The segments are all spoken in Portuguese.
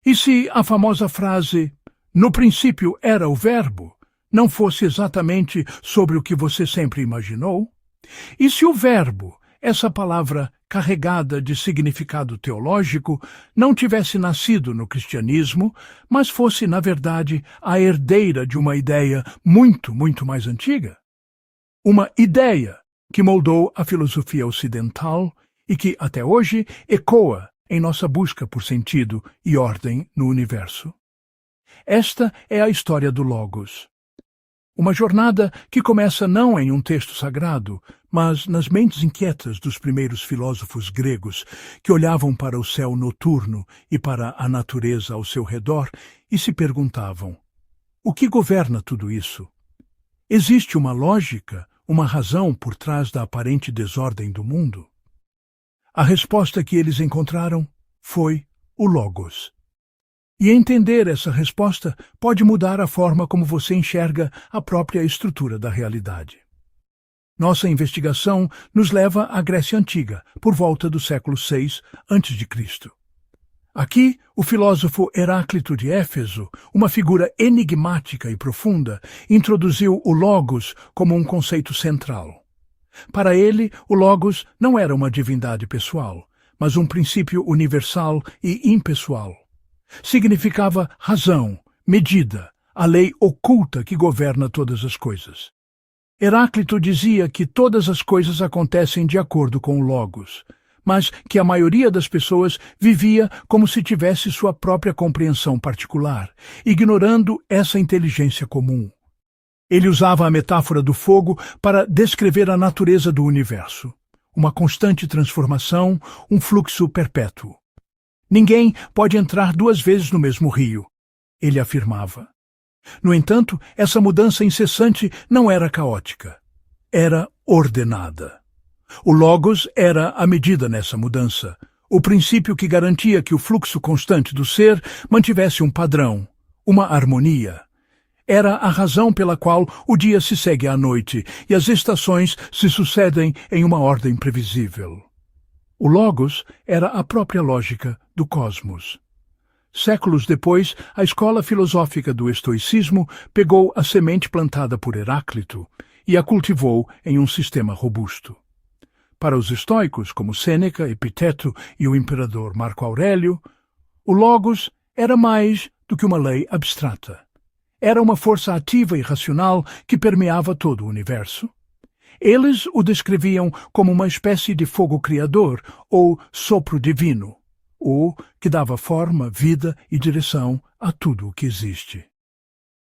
E se a famosa frase "no princípio era o verbo" não fosse exatamente sobre o que você sempre imaginou? E se o verbo, essa palavra carregada de significado teológico, não tivesse nascido no cristianismo, mas fosse, na verdade, a herdeira de uma ideia muito, muito mais antiga? Uma ideia que moldou a filosofia ocidental e que, até hoje, ecoa em nossa busca por sentido e ordem no universo. Esta é a história do Logos. Uma jornada que começa não em um texto sagrado, mas nas mentes inquietas dos primeiros filósofos gregos que olhavam para o céu noturno e para a natureza ao seu redor e se perguntavam: o que governa tudo isso? Existe uma lógica, uma razão por trás da aparente desordem do mundo? A resposta que eles encontraram foi o Logos. E entender essa resposta pode mudar a forma como você enxerga a própria estrutura da realidade. Nossa investigação nos leva à Grécia Antiga, por volta do século VI a.C. Aqui, o filósofo Heráclito de Éfeso, uma figura enigmática e profunda, introduziu o Logos como um conceito central. Para ele, o Logos não era uma divindade pessoal, mas um princípio universal e impessoal. Significava razão, medida, a lei oculta que governa todas as coisas. Heráclito dizia que todas as coisas acontecem de acordo com o Logos, mas que a maioria das pessoas vivia como se tivesse sua própria compreensão particular, ignorando essa inteligência comum. Ele usava a metáfora do fogo para descrever a natureza do universo, uma constante transformação, um fluxo perpétuo. Ninguém pode entrar duas vezes no mesmo rio, ele afirmava. No entanto, essa mudança incessante não era caótica, era ordenada. O Logos era a medida nessa mudança, o princípio que garantia que o fluxo constante do ser mantivesse um padrão, uma harmonia. Era a razão pela qual o dia se segue à noite e as estações se sucedem em uma ordem previsível. O Logos era a própria lógica do cosmos. Séculos depois, a escola filosófica do estoicismo pegou a semente plantada por Heráclito e a cultivou em um sistema robusto. Para os estoicos, como Sêneca, Epiteto e o imperador Marco Aurélio, o Logos era mais do que uma lei abstrata. Era uma força ativa e racional que permeava todo o universo. Eles o descreviam como uma espécie de fogo criador ou sopro divino, ou que dava forma, vida e direção a tudo o que existe.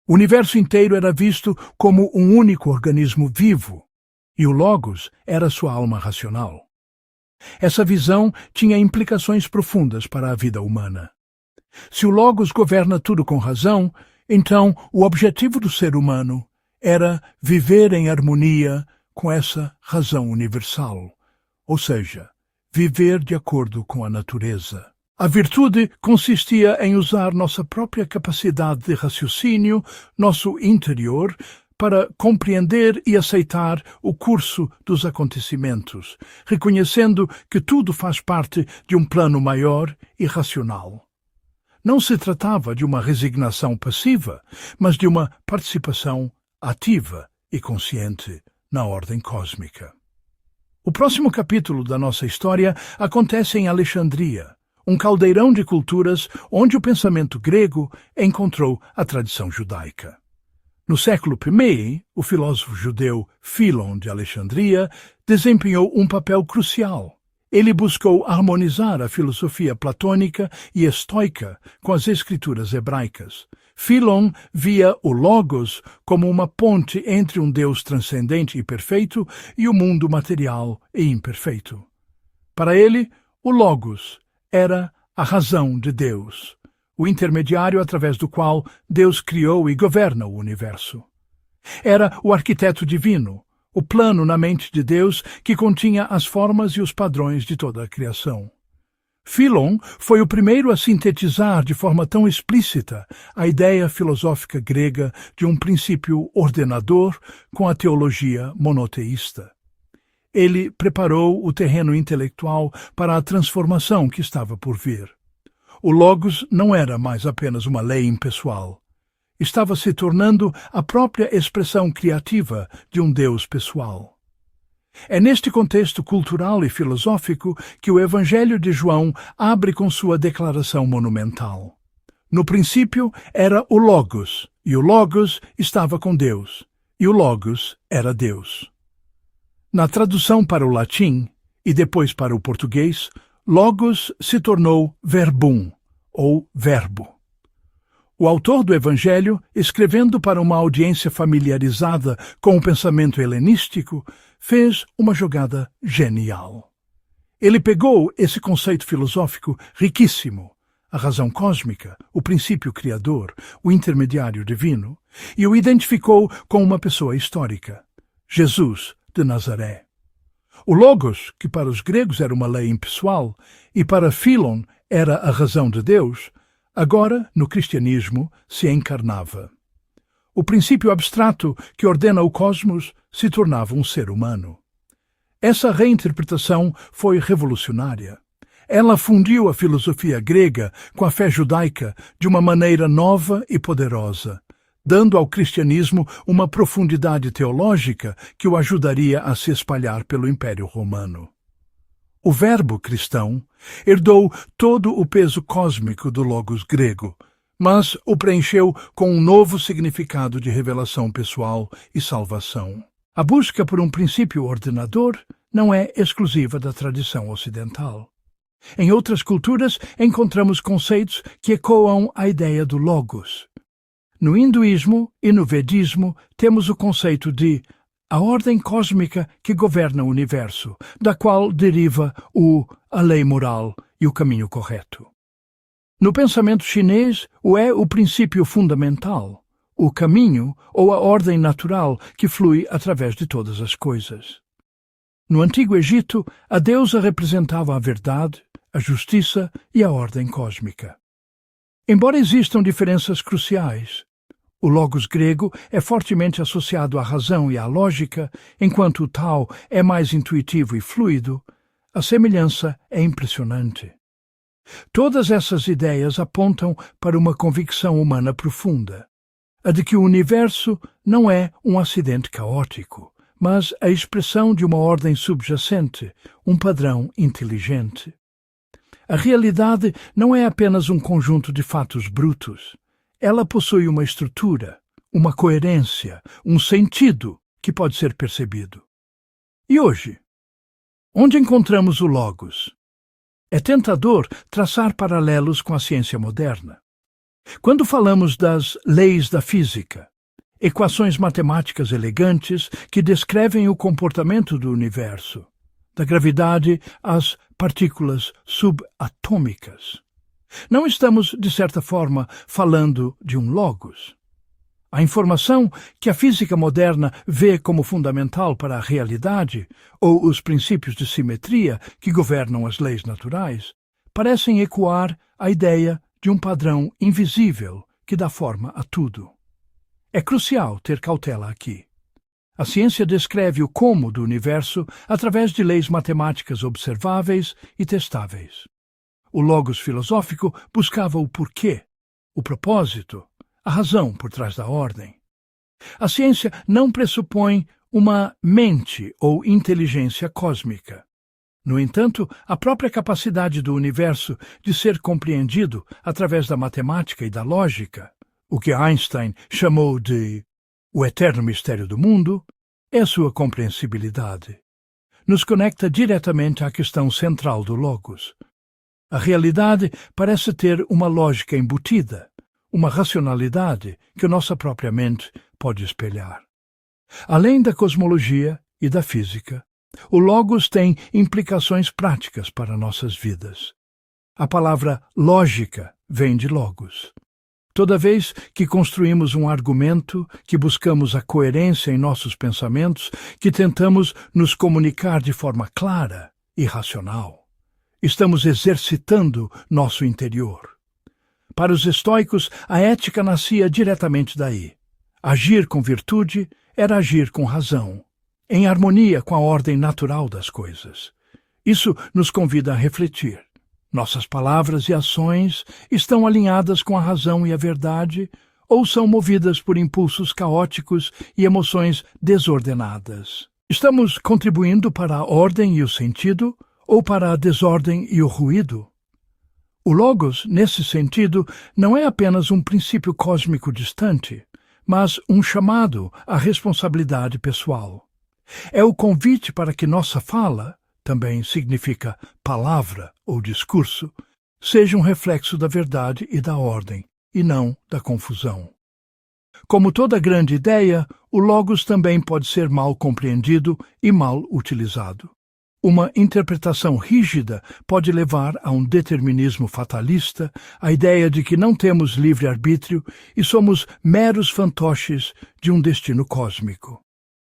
O universo inteiro era visto como um único organismo vivo, e o Logos era sua alma racional. Essa visão tinha implicações profundas para a vida humana. Se o Logos governa tudo com razão, então o objetivo do ser humano era viver em harmonia com essa razão universal, ou seja, viver de acordo com a natureza. A virtude consistia em usar nossa própria capacidade de raciocínio, nosso interior, para compreender e aceitar o curso dos acontecimentos, reconhecendo que tudo faz parte de um plano maior e racional. Não se tratava de uma resignação passiva, mas de uma participação ativa e consciente na ordem cósmica. O próximo capítulo da nossa história acontece em Alexandria, um caldeirão de culturas onde o pensamento grego encontrou a tradição judaica. No século I, o filósofo judeu Fílon de Alexandria desempenhou um papel crucial. Ele buscou harmonizar a filosofia platônica e estoica com as escrituras hebraicas. Fílon via o Logos como uma ponte entre um Deus transcendente e perfeito e o mundo material e imperfeito. Para ele, o Logos era a razão de Deus, o intermediário através do qual Deus criou e governa o universo. Era o arquiteto divino, o plano na mente de Deus que continha as formas e os padrões de toda a criação. Fílon foi o primeiro a sintetizar de forma tão explícita a ideia filosófica grega de um princípio ordenador com a teologia monoteísta. Ele preparou o terreno intelectual para a transformação que estava por vir. O Logos não era mais apenas uma lei impessoal. Estava se tornando a própria expressão criativa de um Deus pessoal. É neste contexto cultural e filosófico que o Evangelho de João abre com sua declaração monumental. No princípio era o Logos, e o Logos estava com Deus, e o Logos era Deus. Na tradução para o latim, e depois para o português, Logos se tornou verbum, ou verbo. O autor do Evangelho, escrevendo para uma audiência familiarizada com o pensamento helenístico, fez uma jogada genial. Ele pegou esse conceito filosófico riquíssimo, a razão cósmica, o princípio criador, o intermediário divino, e o identificou com uma pessoa histórica, Jesus de Nazaré. O Logos, que para os gregos era uma lei impessoal, e para Philon era a razão de Deus, agora, no cristianismo, se encarnava. O princípio abstrato que ordena o cosmos se tornava um ser humano. Essa reinterpretação foi revolucionária. Ela fundiu a filosofia grega com a fé judaica de uma maneira nova e poderosa, dando ao cristianismo uma profundidade teológica que o ajudaria a se espalhar pelo Império Romano. O verbo cristão herdou todo o peso cósmico do Logos grego, mas o preencheu com um novo significado de revelação pessoal e salvação. A busca por um princípio ordenador não é exclusiva da tradição ocidental. Em outras culturas, encontramos conceitos que ecoam a ideia do Logos. No hinduísmo e no vedismo, temos o conceito de a ordem cósmica que governa o universo, da qual deriva a lei moral e o caminho correto. No pensamento chinês, o princípio fundamental, o caminho ou a ordem natural que flui através de todas as coisas. No Antigo Egito, a deusa representava a verdade, a justiça e a ordem cósmica. Embora existam diferenças cruciais, o Logos grego é fortemente associado à razão e à lógica, enquanto o Tao é mais intuitivo e fluido, a semelhança é impressionante. Todas essas ideias apontam para uma convicção humana profunda, a de que o universo não é um acidente caótico, mas a expressão de uma ordem subjacente, um padrão inteligente. A realidade não é apenas um conjunto de fatos brutos. Ela possui uma estrutura, uma coerência, um sentido que pode ser percebido. E hoje? Onde encontramos o Logos? É tentador traçar paralelos com a ciência moderna. Quando falamos das leis da física, equações matemáticas elegantes que descrevem o comportamento do universo, da gravidade às partículas subatômicas, não estamos, de certa forma, falando de um Logos. A informação que a física moderna vê como fundamental para a realidade, ou os princípios de simetria que governam as leis naturais, parecem ecoar a ideia de um padrão invisível que dá forma a tudo. É crucial ter cautela aqui. A ciência descreve o como do universo através de leis matemáticas observáveis e testáveis. O Logos filosófico buscava o porquê, o propósito, a razão por trás da ordem. A ciência não pressupõe uma mente ou inteligência cósmica. No entanto, a própria capacidade do universo de ser compreendido através da matemática e da lógica, o que Einstein chamou de o eterno mistério do mundo, é sua compreensibilidade. Nos conecta diretamente à questão central do Logos. A realidade parece ter uma lógica embutida, uma racionalidade que nossa própria mente pode espelhar. Além da cosmologia e da física, o Logos tem implicações práticas para nossas vidas. A palavra lógica vem de Logos. Toda vez que construímos um argumento, que buscamos a coerência em nossos pensamentos, que tentamos nos comunicar de forma clara e racional, estamos exercitando nosso interior. Para os estoicos, a ética nascia diretamente daí. Agir com virtude era agir com razão, em harmonia com a ordem natural das coisas. Isso nos convida a refletir. Nossas palavras e ações estão alinhadas com a razão e a verdade, ou são movidas por impulsos caóticos e emoções desordenadas? Estamos contribuindo para a ordem e o sentido, ou para a desordem e o ruído? O Logos, nesse sentido, não é apenas um princípio cósmico distante, mas um chamado à responsabilidade pessoal. É o convite para que nossa fala, também significa palavra ou discurso, seja um reflexo da verdade e da ordem, e não da confusão. Como toda grande ideia, o Logos também pode ser mal compreendido e mal utilizado. Uma interpretação rígida pode levar a um determinismo fatalista, a ideia de que não temos livre-arbítrio e somos meros fantoches de um destino cósmico.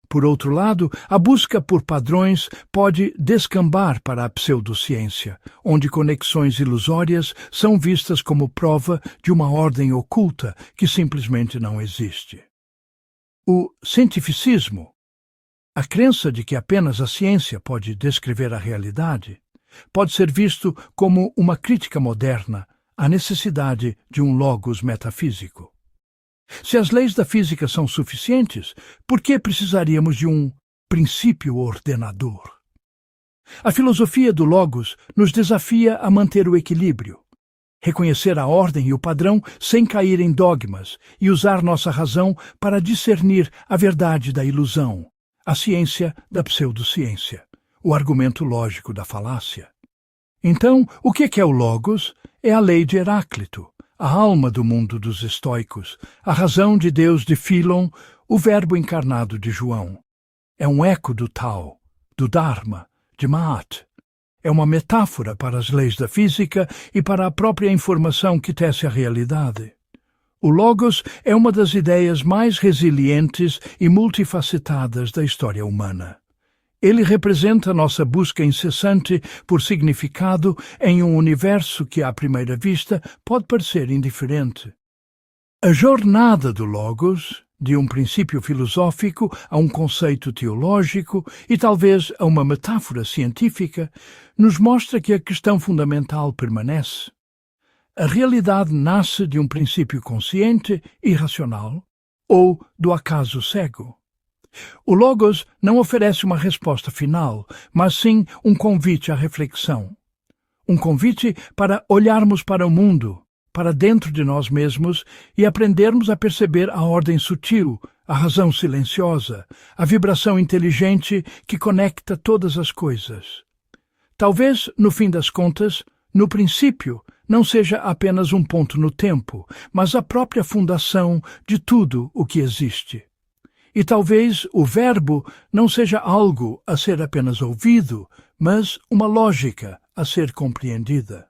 Por outro lado, a busca por padrões pode descambar para a pseudociência, onde conexões ilusórias são vistas como prova de uma ordem oculta que simplesmente não existe. O cientificismo, a crença de que apenas a ciência pode descrever a realidade, pode ser visto como uma crítica moderna à necessidade de um logos metafísico. Se as leis da física são suficientes, por que precisaríamos de um princípio ordenador? A filosofia do logos nos desafia a manter o equilíbrio, reconhecer a ordem e o padrão sem cair em dogmas e usar nossa razão para discernir a verdade da ilusão, a ciência da pseudociência, o argumento lógico da falácia. Então, o que é o Logos? É a lei de Heráclito, a alma do mundo dos estoicos, a razão de Deus de Philon, o verbo encarnado de João. É um eco do Tao, do Dharma, de Maat. É uma metáfora para as leis da física e para a própria informação que tece a realidade. O Logos é uma das ideias mais resilientes e multifacetadas da história humana. Ele representa nossa busca incessante por significado em um universo que, à primeira vista, pode parecer indiferente. A jornada do Logos, de um princípio filosófico a um conceito teológico e talvez a uma metáfora científica, nos mostra que a questão fundamental permanece. A realidade nasce de um princípio consciente e racional ou do acaso cego? O Logos não oferece uma resposta final, mas sim um convite à reflexão. Um convite para olharmos para o mundo, para dentro de nós mesmos e aprendermos a perceber a ordem sutil, a razão silenciosa, a vibração inteligente que conecta todas as coisas. Talvez, no fim das contas, no princípio, não seja apenas um ponto no tempo, mas a própria fundação de tudo o que existe. E talvez o verbo não seja algo a ser apenas ouvido, mas uma lógica a ser compreendida.